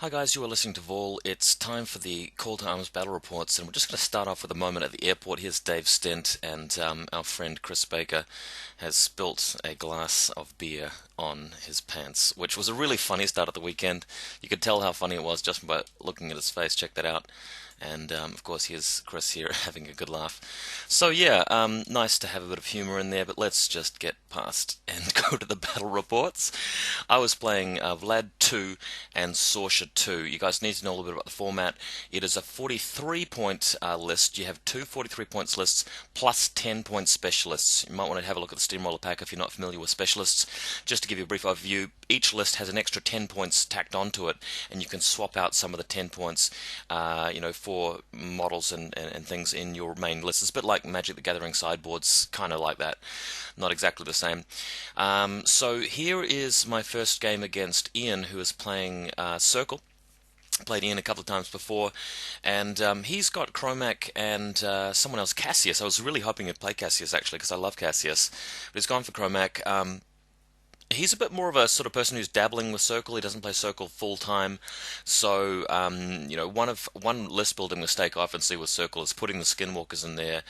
Hi guys, you are listening to Vol. It's time for the Call to Arms battle reports, and we're just going to start off with a moment at the airport. Here's Dave Stent, and our friend Chris Baker has spilt a glass of beer on his pants, which was a really funny start of the weekend. You could tell how funny it was just by looking at his face. Check that out. And of course, here's Chris here having a good laugh. So yeah, nice to have a bit of humour in there, but let's just get past and go to the battle reports. I was playing Vlad 2 and Sorscha 2. You guys need to know a little bit about the format. It is a 43-point list. You have two 43 points lists plus 10-point specialists. You might want to have a look at the Steamroller pack if you're not familiar with specialists. Just to give you a brief overview, each list has an extra 10 points tacked onto it, and you can swap out some of the 10 points, for models and things in your main list. It's a bit like Magic the Gathering sideboards, kind of like that. Not exactly the same. So here is my first game against Ian, who is playing Circle. Played Ian a couple of times before, and he's got Kromac and someone else, Cassius. I was really hoping he'd play Cassius, actually, because I love Cassius. But he's gone for Kromac. He's a bit more of a sort of person who's dabbling with Circle. He doesn't play Circle full time, so one list building mistake I often see with Circle is putting the Skinwalkers in there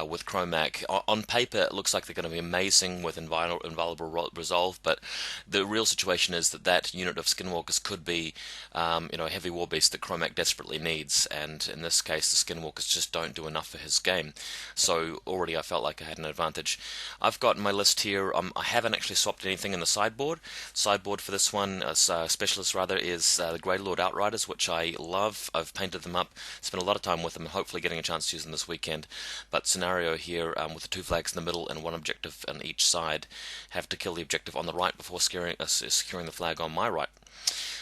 with Kromac. On paper, it looks like they're going to be amazing with inviolable resolve, but the real situation is that unit of Skinwalkers could be a heavy war beast that Kromac desperately needs, and in this case, the Skinwalkers just don't do enough for his game. So already I felt like I had an advantage. I've got my list here. I haven't actually swapped anything in the sideboard. Sideboard for this one, specialist rather, is the Greylord Outriders, which I love. I've painted them up, spent a lot of time with them, hopefully getting a chance to use them this weekend. But scenario here, with the two flags in the middle and one objective on each side, have to kill the objective on the right before securing the flag on my right.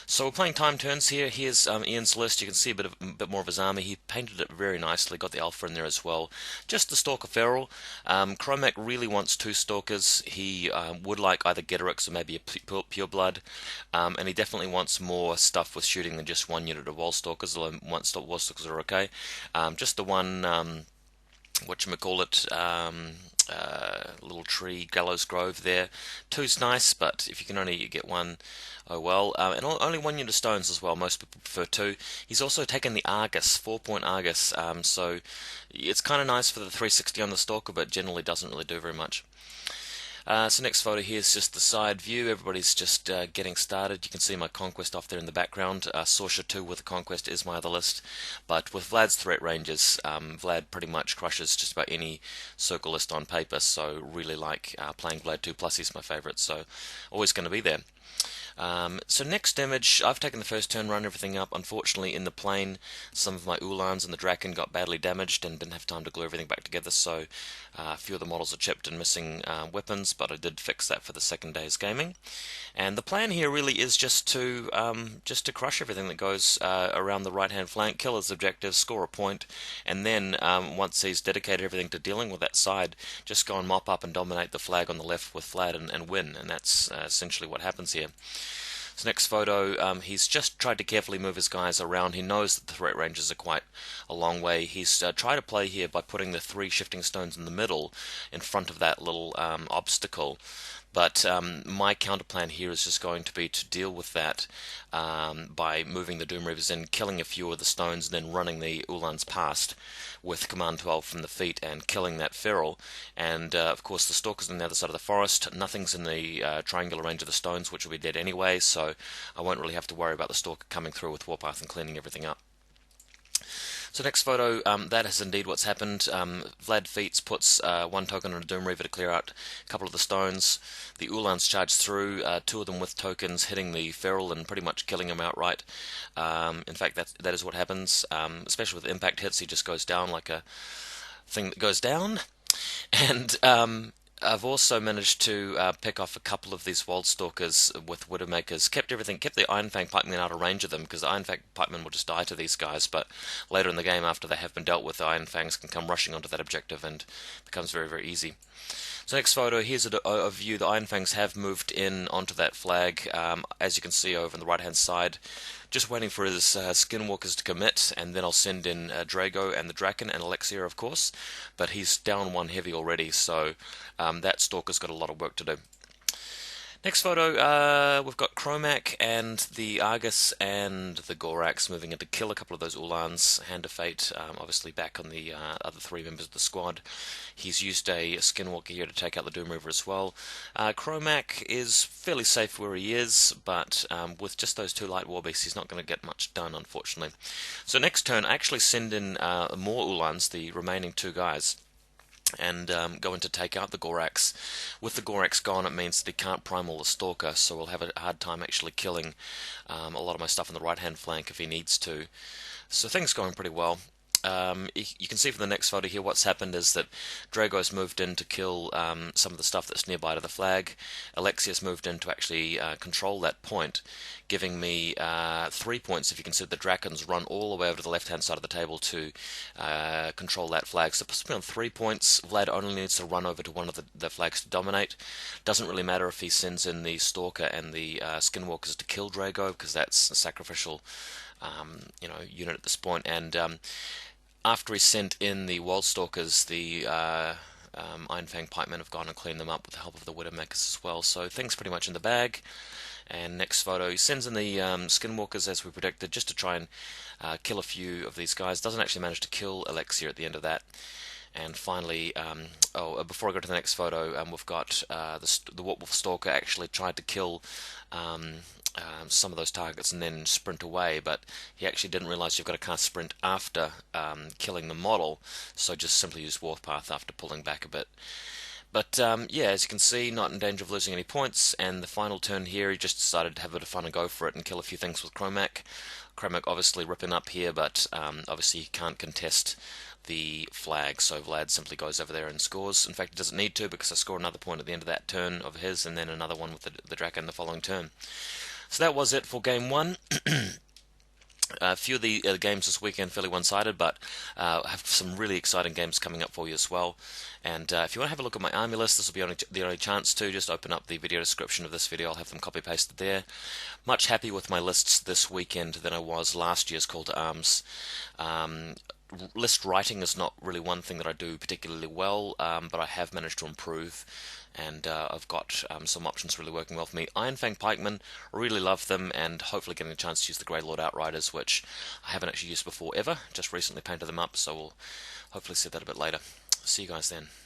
So we're playing time turns here. Here's Ian's list. You can see a bit more of his army. He painted it very nicely. Got the Alpha in there as well. Just the Stalker Feral. Kromac really wants two Stalkers. He would like either Getorix or maybe a Pure Blood. And he definitely wants more stuff with shooting than just one unit of Wall Stalkers, although one Wall Stalkers are okay. Just the one... whatchamacallit, little tree, Gallows Grove there. Two's nice, but if you can only get one, oh well. And only one unit of stones as well, most people prefer two. He's also taken the Argus, 4-point Argus, so it's kind of nice for the 360 on the Stalker, but generally doesn't really do very much. So next photo here is just the side view. Everybody's just getting started. You can see my Conquest off there in the background. Sorscha 2 with the Conquest is my other list. But with Vlad's threat ranges, Vlad pretty much crushes just about any Circle list on paper. So really like playing Vlad 2 plus. He's my favourite, so always going to be there. So next image, I've taken the first turn, run everything up. Unfortunately, in the plane, some of my Uhlans and the Drakhun got badly damaged and didn't have time to glue everything back together, so a few of the models are chipped and missing weapons, but I did fix that for the second day's gaming. And the plan here really is just to crush everything that goes around the right-hand flank, kill his objectives, score a point, and then once he's dedicated everything to dealing with that side, just go and mop up and dominate the flag on the left with Vlad and win, and that's essentially what happens here. So next photo, he's just tried to carefully move his guys around. He knows that the threat ranges are quite a long way. He's tried to play here by putting the 3 shifting stones in the middle in front of that little obstacle. But my counter plan here is just going to be to deal with that by moving the Doom Reavers in, killing a few of the stones, and then running the Uhlans past with Command 12 from the feet and killing that Feral. And of course the Stalker's on the other side of the forest. Nothing's in the triangular range of the stones, which will be dead anyway, so I won't really have to worry about the Stalker coming through with Warpath and cleaning everything up. So next photo, that is indeed what's happened. Vlad Feats puts 1 token on a Doom Reaver to clear out a couple of the stones. The Uhlans charge through, 2 of them with tokens, hitting the Feral and pretty much killing him outright. In fact, that is what happens, especially with impact hits. He just goes down like a thing that goes down. And I've also managed to pick off a couple of these Wild Stalkers with Widowmakers. Kept the Iron Fang Pikemen out of range of them, because the Iron Fang Pikemen will just die to these guys, but later in the game, after they have been dealt with, the Iron Fangs can come rushing onto that objective and it becomes very, very easy. So next photo, here's a view. The Iron Fangs have moved in onto that flag, as you can see over on the right hand side. Just waiting for his Skinwalkers to commit, and then I'll send in Drago and the Drakhun and Alexia, of course. But he's down 1 heavy already, so that Stalker's got a lot of work to do. Next photo, we've got Kromac and the Argus and the Gorax moving in to kill a couple of those Uhlans. Hand of Fate, obviously back on the other three members of the squad. He's used a Skinwalker here to take out the Doom Reaver as well. Kromac is fairly safe where he is, but with just those two light war beasts, he's not going to get much done, unfortunately. So next turn, I actually send in more Uhlans, the remaining two guys, and go in to take out the Gorax. With the Gorax gone, it means that he can't primal the Stalker, so we'll have a hard time actually killing a lot of my stuff on the right-hand flank if he needs to. So things going pretty well. You can see from the next photo here what's happened is that Drago's moved in to kill some of the stuff that's nearby to the flag. Alexia's moved in to actually control that point, giving me 3 points if you consider the Drakhun's run all the way over to the left-hand side of the table to control that flag. So puts me on 3 points. Vlad only needs to run over to one of the flags to dominate. Doesn't really matter if he sends in the Stalker and the Skinwalkers to kill Drago, because that's a sacrificial unit at this point. And after he sent in the Wildstalkers, the Iron Fang Pikemen have gone and cleaned them up with the help of the Widowmakers as well. So things pretty much in the bag. And next photo, he sends in the Skinwalkers as we predicted, just to try and kill a few of these guys. Doesn't actually manage to kill Alexia at the end of that. And finally, before I go to the next photo, we've got the Wolf Stalker actually tried to kill some of those targets and then sprint away, but he actually didn't realize you've got to cast sprint after killing the model, so just simply use Warpath after pulling back a bit. But yeah, as you can see, not in danger of losing any points, and the final turn here, he just decided to have a bit of fun and go for it and kill a few things with Kromac. Kromac obviously ripping up here, but obviously he can't contest the flag, so Vlad simply goes over there and scores. In fact, he doesn't need to, because I score another point at the end of that turn of his, and then another one with the Drakhun the following turn. So that was it for game one. A few of the games this weekend fairly one-sided, but I have some really exciting games coming up for you as well. And if you want to have a look at my army list, this will be the only chance to. Just open up the video description of this video. I'll have them copy-pasted there. Much happier with my lists this weekend than I was last year's Call to Arms. List writing is not really one thing that I do particularly well, but I have managed to improve, and I've got some options really working well for me. Iron Fang Pikemen, really love them, and hopefully getting a chance to use the Greylord Outriders, which I haven't actually used before ever. Just recently painted them up, so we'll hopefully see that a bit later. See you guys then.